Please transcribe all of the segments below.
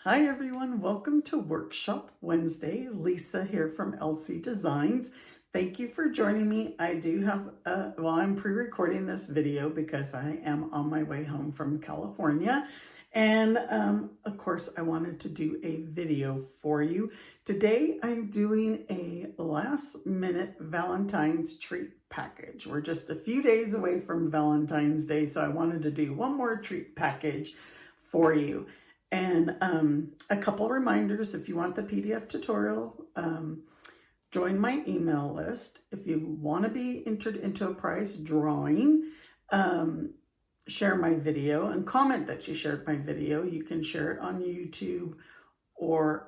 Hi everyone, welcome to Workshop Wednesday. Lisa here from LC Designs. Thank you for joining me. I do have, I'm pre-recording this video because I am on my way home from California. And of course, I wanted to do a video for you. Today, I'm doing a last minute Valentine's treat package. We're just a few days away from Valentine's Day, so I wanted to do one more treat package for you. And a couple reminders, if you want the PDF tutorial, join my email list. If you want to be entered into a prize drawing, share my video and comment that you shared my video. You can share it on YouTube or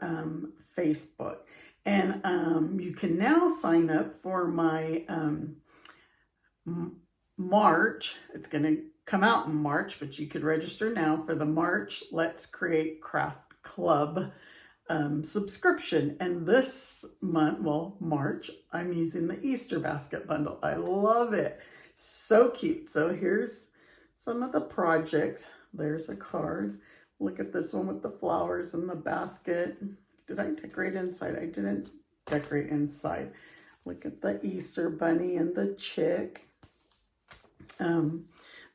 Facebook. And you can now sign up for my March. It's going to come out in March, but you could register now for the March Let's Create Craft Club subscription. And this month, well, March, I'm using the Easter basket bundle. I love it. So cute. So here's some of the projects. There's a card. Look at this one with the flowers and the basket. Did I decorate inside? I didn't decorate inside. Look at the Easter bunny and the chick.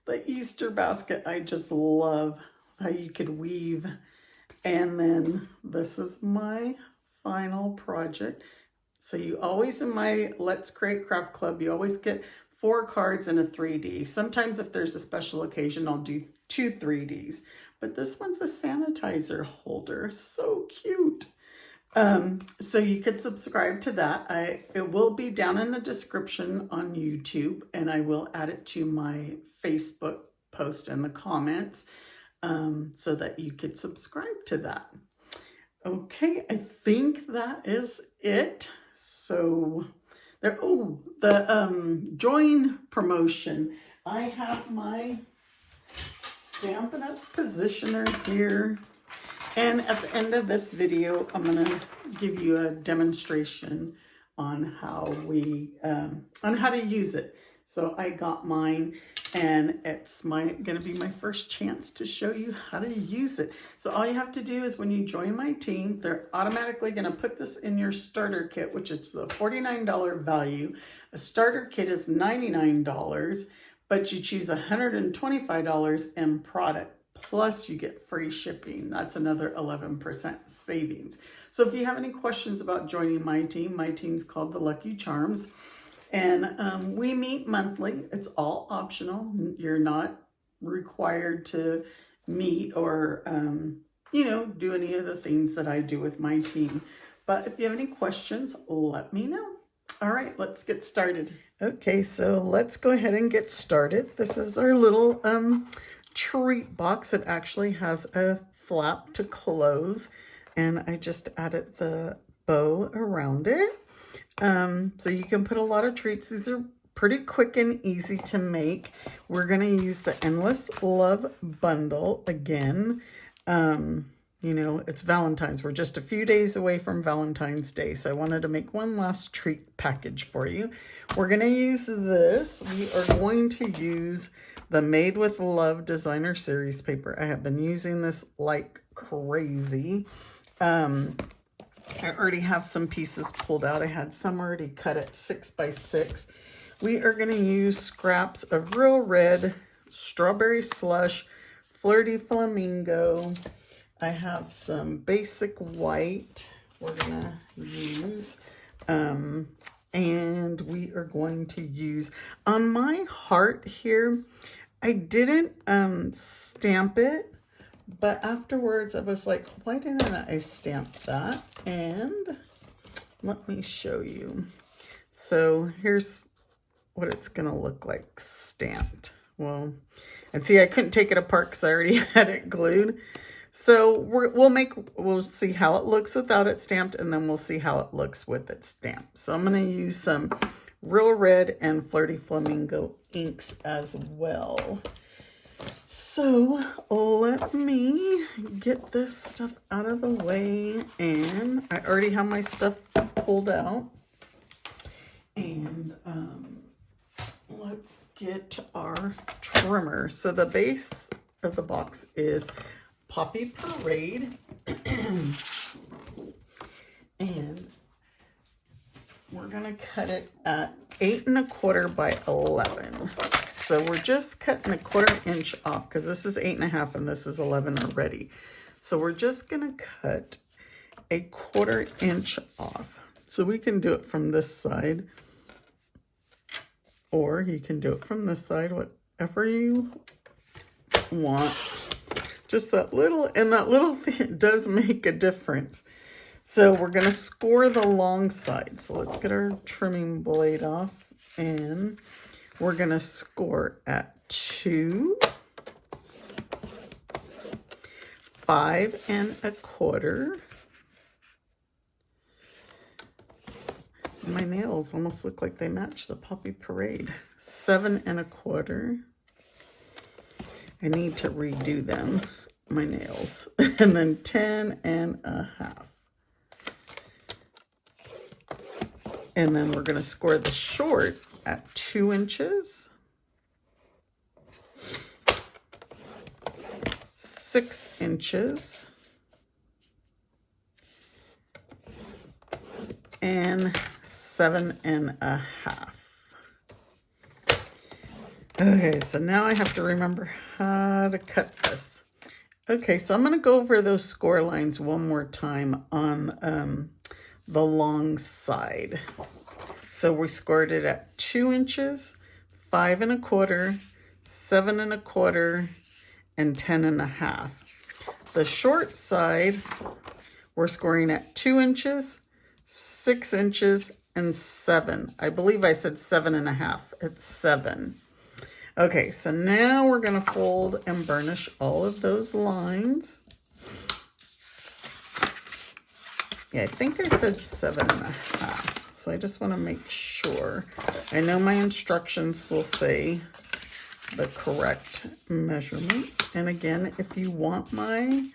The Easter basket, I just love how you could weave. And then this is my final project. So you always, in my Let's Create Craft Club, you always get 4 cards and a 3D. Sometimes if there's a special occasion, I'll do 2 3Ds. But this one's a sanitizer holder. So cute. So you could subscribe to that. It will be down in the description on YouTube, and I will add it to my Facebook post in the comments so that you could subscribe to that. Okay, I think that is it. So there, the join promotion. I have my Stampin' Up! Positioner here. And at the end of this video, I'm going to give you a demonstration on how to use it. So I got mine, and it's going to be my first chance to show you how to use it. So all you have to do is when you join my team, they're automatically going to put this in your starter kit, which is the $49 value. A starter kit is $99, but you choose $125 in product. Plus you get free shipping. That's another 11% savings. So if you have any questions about joining my team's called the Lucky Charms. And we meet monthly. It's all optional. You're not required to meet or, do any of the things that I do with my team. But if you have any questions, let me know. All right, let's get started. Okay, so let's go ahead and get started. This is our little treat box. It actually has a flap to close, and I just added the bow around it. So you can put a lot of treats. These are pretty quick and easy to make. We're going to use the Endless Love bundle again. It's Valentine's. We're just a few days away from Valentine's Day, so I wanted to make one last treat package for you. We're going to use this. We are going to use the Made with Love Designer Series paper. I have been using this like crazy. I already have some pieces pulled out. I had some already cut at 6 by 6. We are going to use scraps of Real Red, Strawberry Slush, Flirty Flamingo. I have some basic white we're going to use. And we are going to use, on my heart here, I didn't stamp it, but afterwards I was like, why didn't I stamp that? And let me show you. So here's what it's gonna look like stamped. Well, and see, I couldn't take it apart because I already had it glued. So we'll see how it looks without it stamped, and then we'll see how it looks with it stamped. So I'm going to use some Real Red and Flirty Flamingo inks as well. So let me get this stuff out of the way, and I already have my stuff pulled out. And let's get our trimmer. So the base of the box is Poppy Parade. And we're gonna cut it at 8 1/4 by 11. So we're just cutting a 1/4 inch off because this is 8 1/2 and this is 11 already. So we're just gonna cut a 1/4 inch off. So we can do it from this side, or you can do it from this side, whatever you want. Just that little, and that little thing does make a difference. So we're going to score the long side. So let's get our trimming blade off, and we're going to score at 2, 5 1/4. My nails almost look like they match the Poppy Parade. 7 1/4. I need to redo them, my nails. And then 10 1/2. And then we're going to score the short at 2 inches, 6 inches, and 7 1/2. Okay, so now I have to remember how to cut this. Okay, so I'm going to go over those score lines one more time on the long side. So we scored it at 2 inches, 5 1/4, 7 1/4, and 10 1/2. The short side, we're scoring at 2 inches, 6 inches, and 7. I believe I said 7 1/2. It's 7. Okay, so now we're going to fold and burnish all of those lines. Yeah, I think I said 7 1/2. So I just want to make sure. I know my instructions will say the correct measurements. And again, if you want my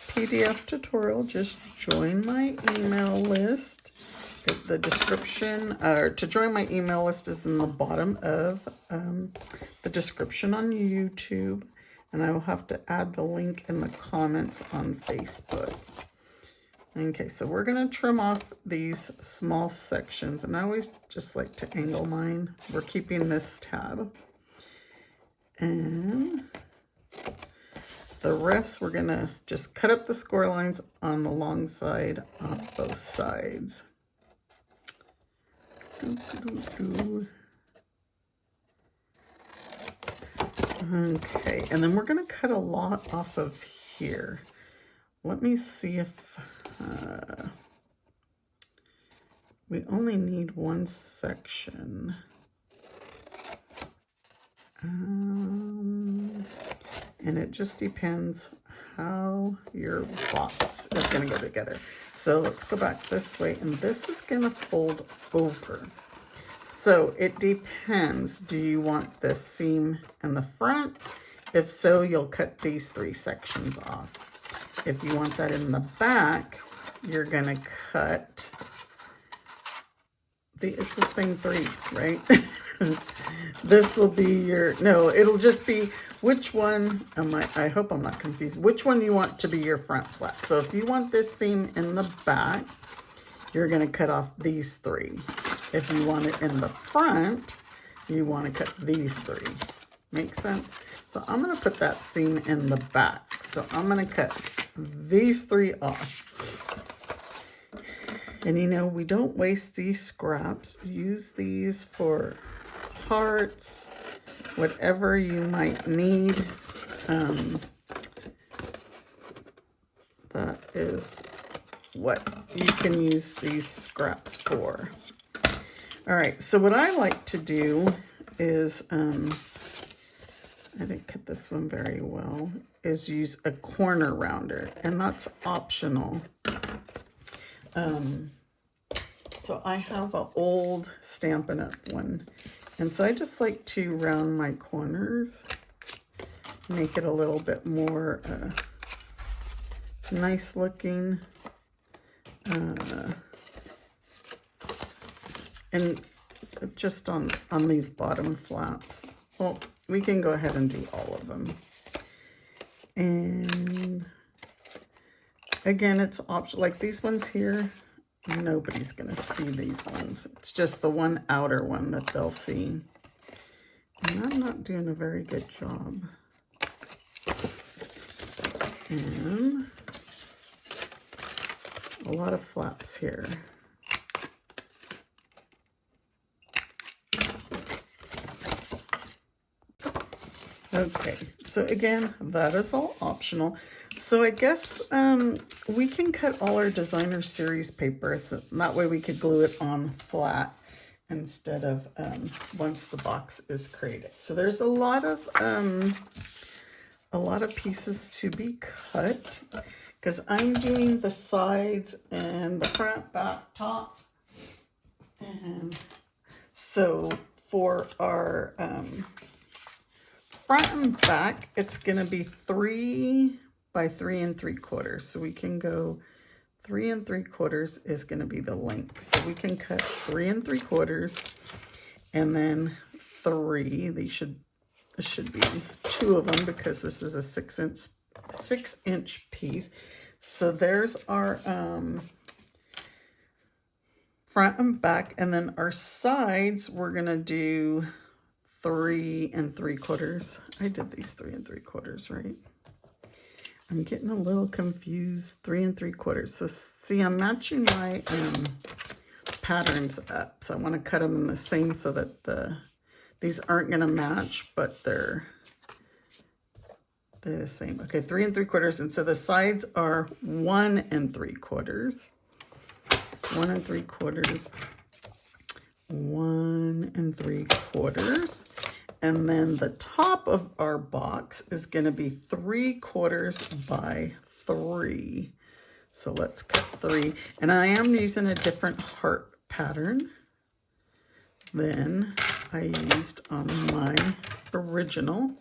PDF tutorial, just join my email list. The description, to join my email list is in the bottom of the description on YouTube. And I will have to add the link in the comments on Facebook. Okay, so we're going to trim off these small sections. And I always just like to angle mine. We're keeping this tab. And the rest, we're going to just cut up the score lines on the long side on both sides. Okay, and then we're going to cut a lot off of here. Let me see if we only need one section. And it just depends how your box is going to go together. So let's go back this way, and this is going to fold over. So it depends. Do you want the seam in the front? If so, you'll cut these 3 sections off. If you want that in the back, you're going to cut it's the same 3, right? This will be your, no, it'll just be which one, I hope I'm not confused, which one you want to be your front flap. So if you want this seam in the back, you're going to cut off these 3. If you want it in the front, you want to cut these 3. Make sense? So I'm going to put that seam in the back. So I'm going to cut these 3 off. And you know, we don't waste these scraps. Use these for hearts, whatever you might need. That is what you can use these scraps for. All right, so what I like to do is, I didn't cut this one very well, is use a corner rounder, and that's optional. So I have an old Stampin' Up! One, and so I just like to round my corners, make it a little bit more nice looking. And just on these bottom flaps. Well, we can go ahead and do all of them. And Again, it's optional. Like these ones here, nobody's gonna see these ones. It's just the one outer one that they'll see. And I'm not doing a very good job. And a lot of flaps here. Okay, so again, that is all optional. So I guess we can cut all our designer series paper, so that way we could glue it on flat instead of once the box is created. So there's a lot of pieces to be cut because I'm doing the sides and the front, back, top. And so for our front and back, it's going to be 3 by 3 3/4. So we can go 3 3/4 is going to be the length. So we can cut 3 3/4 and then 3. This should be 2 of them because this is a 6-inch piece. So there's our front and back, and then our sides we're going to do 3 3/4. I did these 3 3/4, right? I'm getting a little confused. 3 3/4. So see, I'm matching my patterns up. So I want to cut them in the same so that these aren't going to match, but they're the same. Okay, 3 3/4. And so the sides are 1 3/4. 1 3/4. 1 3/4. And then the top of our box is going to be 3/4 by 3. So let's cut 3. And I am using a different heart pattern than I used on my original.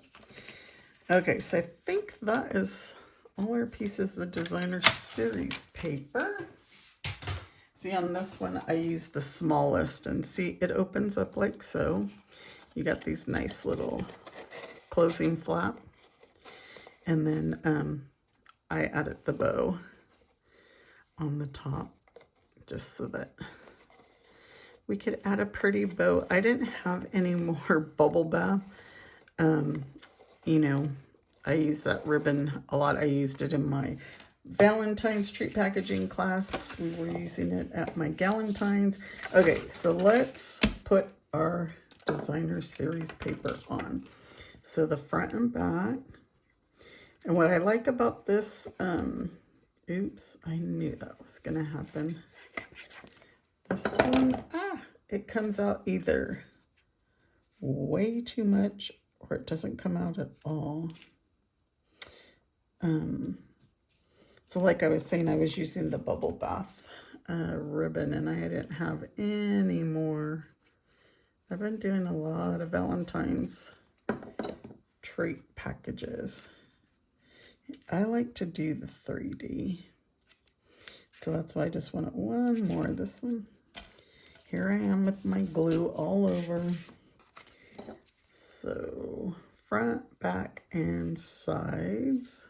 Okay, so I think that is all our pieces of designer series paper. See, on this one, I used the smallest, and see, it opens up like so. You got these nice little closing flap. And then I added the bow on the top just so that we could add a pretty bow. I didn't have any more bubble bath. You know, I use that ribbon a lot. I used it in my Valentine's treat packaging class. We were using it at my Galentine's. Okay, so let's put our designer series paper on. So the front and back. And what I like about this, oops, I knew that was gonna happen. This one, it comes out either way too much or it doesn't come out at all. So like I was saying, I was using the bubble bath ribbon and I didn't have any more. I've been doing a lot of Valentine's treat packages. I like to do the 3D. So that's why I just wanted one more of this one. Here I am with my glue all over. So front, back, and sides.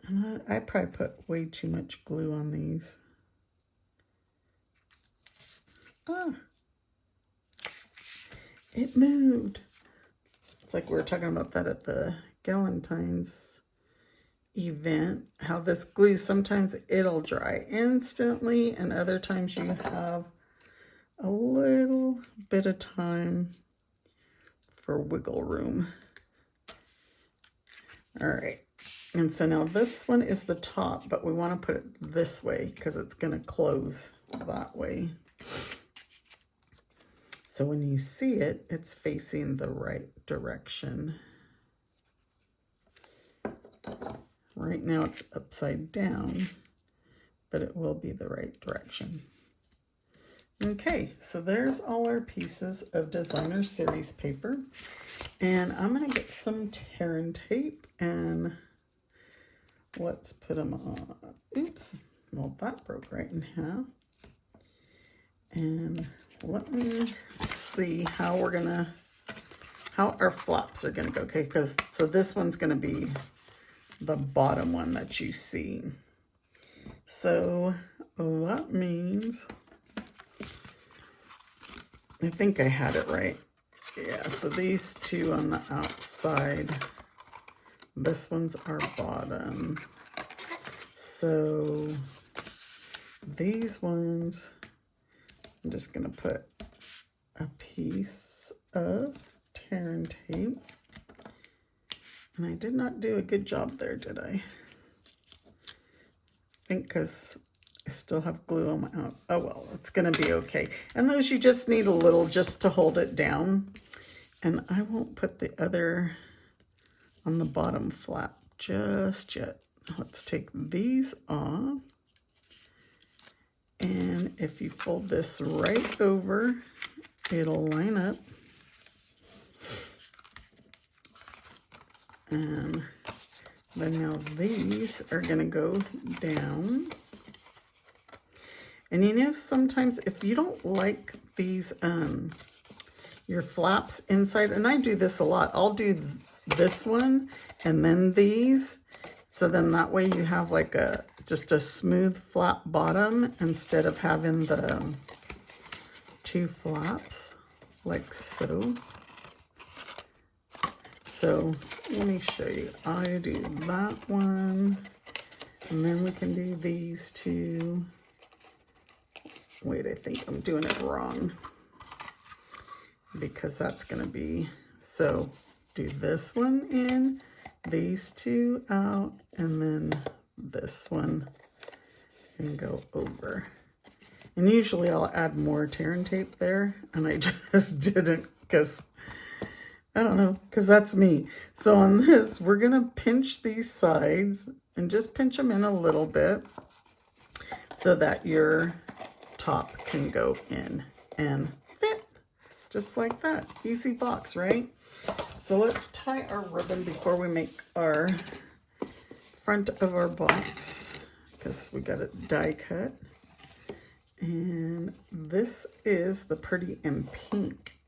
And I probably put way too much glue on these. It moved. It's like we were talking about that at the Galentine's event, how this glue, sometimes it'll dry instantly and other times you have a little bit of time for wiggle room. All right, and so now this one is the top, but we want to put it this way because it's going to close that way. So when you see it, it's facing the right direction. Right now it's upside down, but it will be the right direction. Okay, so there's all our pieces of designer series paper. And I'm going to get some tear and tape and let's put them on. Oops, well, that broke right in half. And let me see how we're going to how our flaps are going to go. Okay, because so this one's going to be the bottom one that you see. So that means, I think I had it right. Yeah, so these two on the outside, this one's our bottom. So these ones, I'm just going to put a piece of tear and tape. And I did not do a good job there, did I? I think because I still have glue on my, oh well, it's going to be okay. And those you just need a little just to hold it down. And I won't put the other on the bottom flap just yet. Let's take these off. And if you fold this right over, it'll line up. And then now these are going to go down. And you know, sometimes if you don't like these, your flaps inside, and I do this a lot, I'll do this one and then these. So then that way you have like just a smooth flat bottom instead of having the two flaps like so. So let me show you. I do that one, and then we can do these two. Wait, I think I'm doing it wrong because that's going to be, so do this one in, these two out, and then this one and go over. And usually I'll add more tear and tape there, and I just didn't because I don't know, because that's me. So on this, we're going to pinch these sides and just pinch them in a little bit so that your top can go in and fit just like that. Easy box, right? So let's tie our ribbon before we make our front of our box because we got it die cut. And this is the Pretty in Pink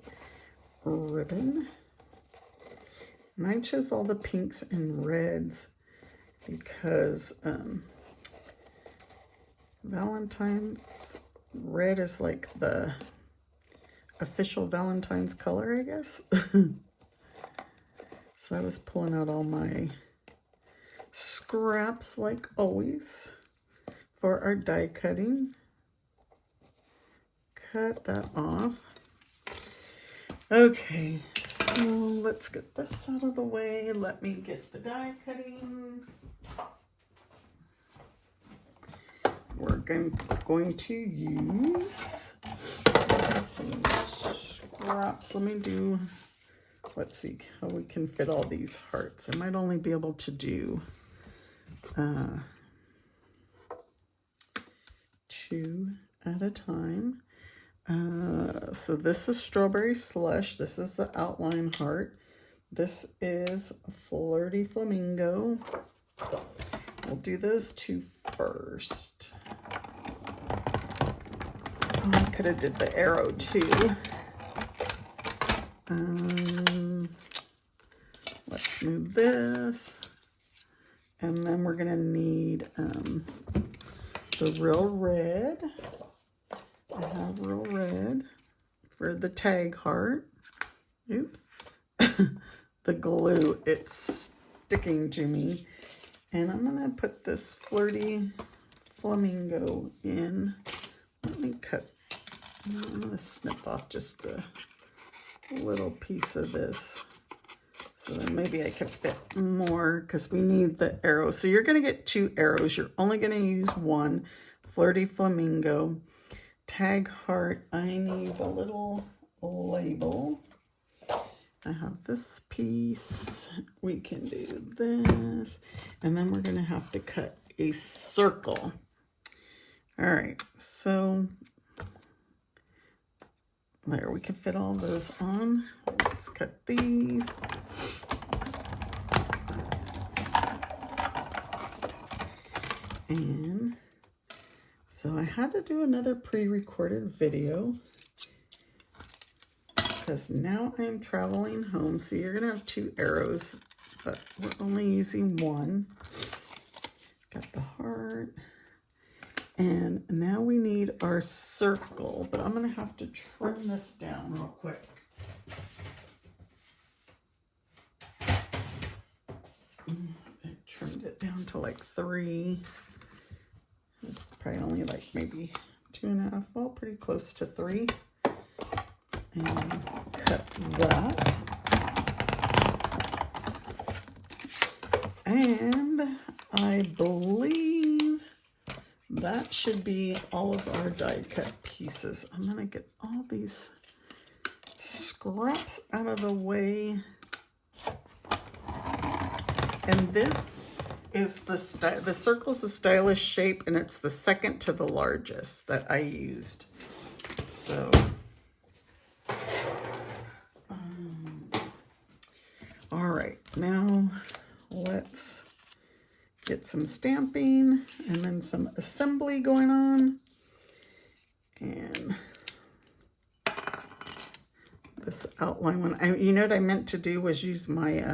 ribbon. And I chose all the pinks and reds because Valentine's red is like the official Valentine's color, I guess. So I was pulling out all my scraps like always for our die cutting. Cut that off. Okay, so let's get this out of the way. Let me get the die cutting. We're going to use some scraps. Let me do, let's see how we can fit all these hearts. I might only be able to do 2 at a time. So this is Strawberry Slush. This is the outline heart. This is Flirty Flamingo. We'll do those two first. Oh, I could have did the arrow too. Let's move this. And then we're gonna need the real red. I have real red for the tag heart. Oops. The glue, it's sticking to me. And I'm going to put this Flirty Flamingo in. Let me cut. I'm going to snip off just a little piece of this. So then maybe I can fit more because we need the arrow. So you're going to get 2 arrows. You're only going to use 1. Flirty Flamingo. Tag heart, I need a little label. I have this piece. We can do this. And then we're going to have to cut a circle. All right, so there, we can fit all those on. Let's cut these. And so I had to do another pre-recorded video because now I'm traveling home. So you're gonna have 2 arrows, but we're only using 1. Got the heart. And now we need our circle, but I'm gonna have to trim this down real quick. I trimmed it down to like 3. It's probably only like maybe 2.5, well, pretty close to 3. And cut that. And I believe that should be all of our die cut pieces. I'm gonna get all these scraps out of the way. And this is the circle's a stylish shape, and it's the second to the largest that I used. So, all right, now let's get some stamping and then some assembly going on. And this outline one, you know what I meant to do was use my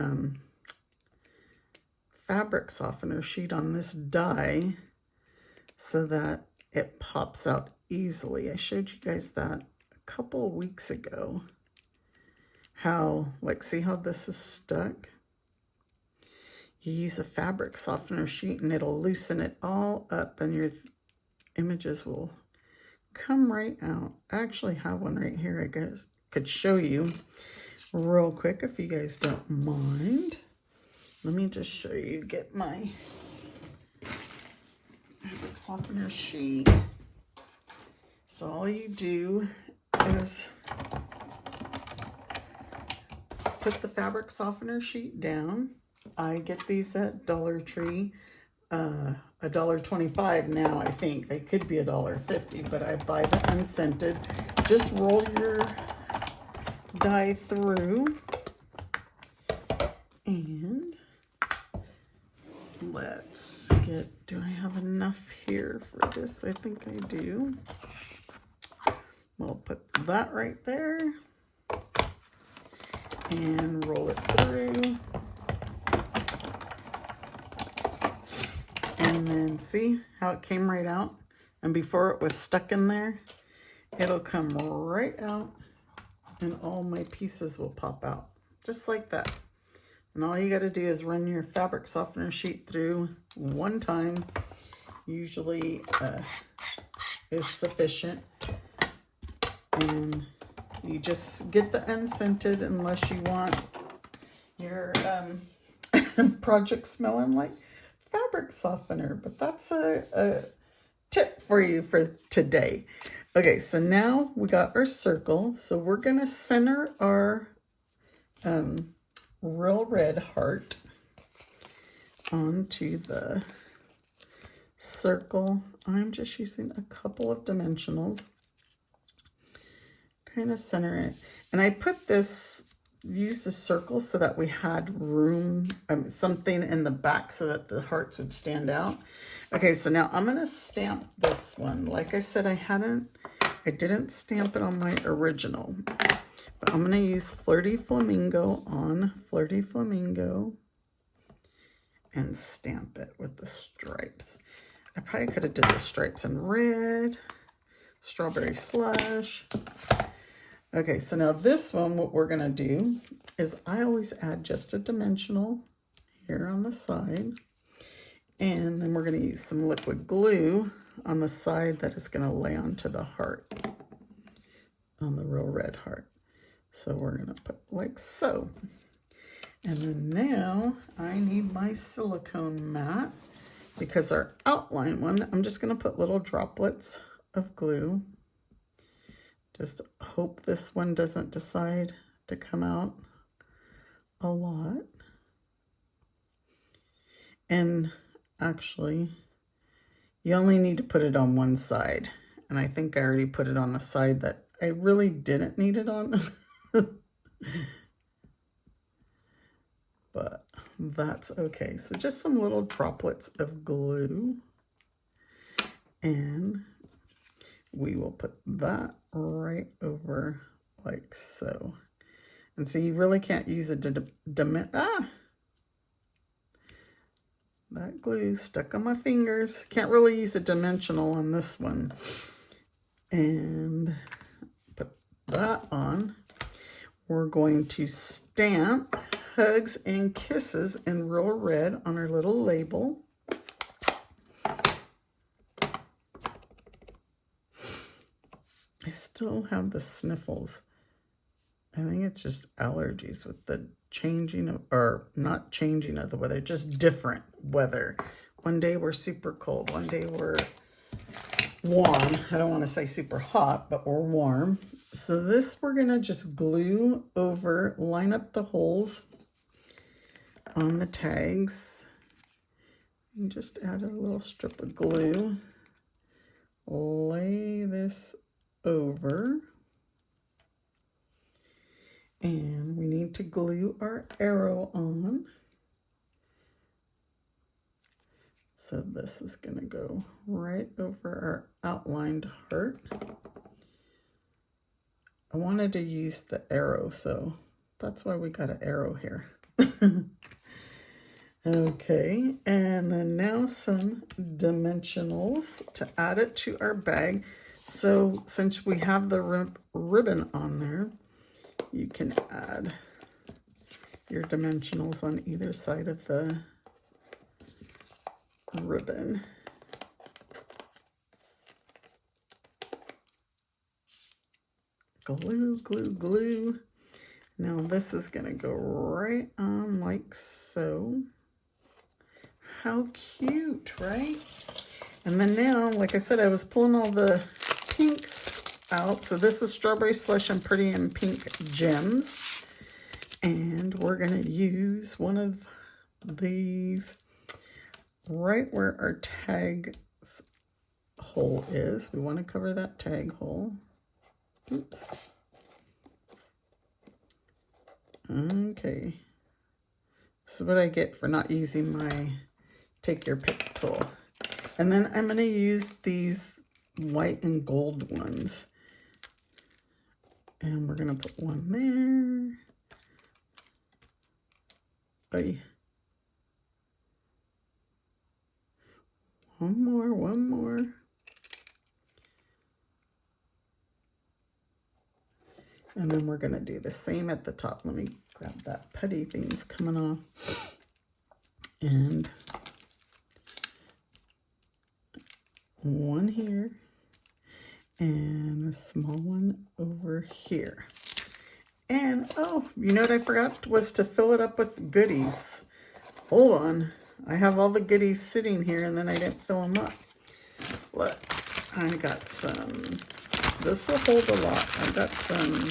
fabric softener sheet on this die so that it pops out easily. I showed you guys that a couple of weeks ago. How, like, see how this is stuck? You use a fabric softener sheet and it'll loosen it all up and your images will come right out. I actually have one right here I guess could show you real quick if you guys don't mind. Let me just show you, get my fabric softener sheet. So all you do is put the fabric softener sheet down. I get these at Dollar Tree, $1.25 now, I think. They could be $1.50, but I buy the unscented. Just roll your die through. And let's get, do I have enough here for this? I think I do. We'll put that right there. And roll it through. And then see how it came right out? And before it was stuck in there, it'll come right out and all my pieces will pop out. Just like that. And all you got to do is run your fabric softener sheet through one time. Usually is sufficient. And you just get the unscented unless you want your project smelling like fabric softener. But that's a tip for you for today. Okay, so now we got our circle. So we're going to center our real red heart onto the circle. I'm just using a couple of dimensionals. Kind of center it. And I put this, use the circle so that we had room, something in the back so that the hearts would stand out. Okay, so now I'm going to stamp this one. Like I said, I didn't stamp it on my original. But I'm going to use Flirty Flamingo on Flirty Flamingo and stamp it with the stripes. I probably could have did the stripes in red, Strawberry Slush. Okay, so now this one, what we're going to do is I always add just a dimensional here on the side. And then we're going to use some liquid glue on the side that is going to lay onto the heart, on the real red heart. So we're going to put like so. And then now I need my silicone mat because our outline one, I'm just going to put little droplets of glue. Just hope this one doesn't decide to come out a lot. And actually, you only need to put it on one side. And I think I already put it on the side that I really didn't need it on. But that's okay. So just some little droplets of glue. And we will put that right over like so. And so you really can't use a that glue stuck on my fingers. Can't really use a dimensional on this one. And put that on. We're going to stamp Hugs and Kisses in real red on our little label. I still have the sniffles. I think it's just allergies with the changing of, or not changing of the weather, just different weather. One day we're super cold, one day we're warm. I don't want to say super hot, but we're warm. So this we're gonna just glue over, line up the holes on the tags. And just add a little strip of glue. Lay this over. And we need to glue our arrow on. So this is going to go right over our outlined heart. I wanted to use the arrow, so that's why we got an arrow here. Okay, and then now some dimensionals to add it to our bag. So since we have the ribbon on there, you can add your dimensionals on either side of the ribbon. Glue, glue, glue. Now this is going to go right on like so. How cute, right? And then now, like I said, I was pulling all the pinks out. So this is Strawberry Slush and Pretty in Pink Gems. And we're going to use one of these right where our tag hole is. We want to cover that tag hole. Oops. Okay. This is what I get for not using my Take Your Pick tool. And then I'm going to use these white and gold ones. And we're going to put one there. Oy. One more. And then we're going to do the same at the top. Let me grab that putty thing's coming off. And one here. And a small one over here. And, oh, you know what I forgot was to fill it up with goodies. Hold on. I have all the goodies sitting here, and then I didn't fill them up. Look, I got some. This will hold a lot. I got some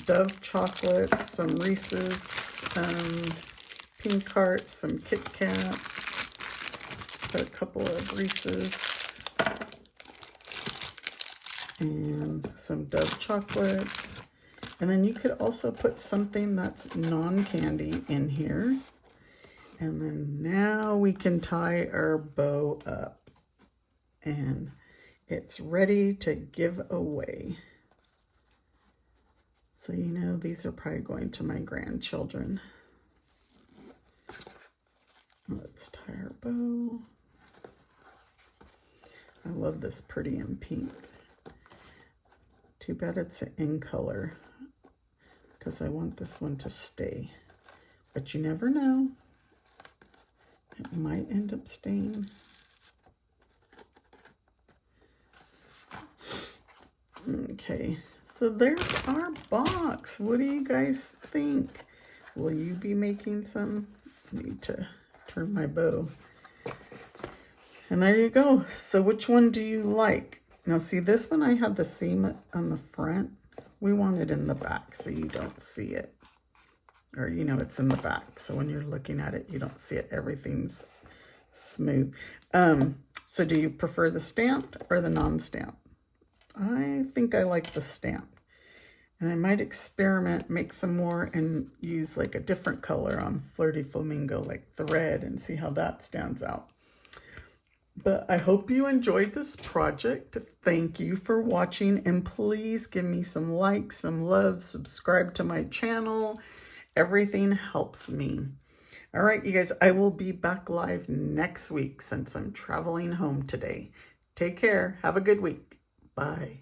Dove chocolates, some Reese's Pink Hearts, some Kit Kats, got a couple of Reese's, and some Dove chocolates. And then you could also put something that's non-candy in here. And then now we can tie our bow up. And it's ready to give away. So you know these are probably going to my grandchildren. Let's tie our bow. I love this Pretty in Pink. Too bad it's in color, because I want this one to stay. But you never know. It might end up staying. Okay, so there's our box. What do you guys think? Will you be making some? I need to turn my bow. And there you go. So which one do you like? Now see, this one I had the seam on the front. We want it in the back so you don't see it. Or you know it's in the back. So when you're looking at it, you don't see it. Everything's smooth. So do you prefer the stamped or the non-stamped? I think I like the stamp. And I might experiment, make some more, and use like a different color on Flirty Flamingo, like the red, and see how that stands out. But I hope you enjoyed this project. Thank you for watching, and please give me some likes, some love, subscribe to my channel. Everything helps me. All right, you guys, I will be back live next week since I'm traveling home today. Take care. Have a good week. Bye.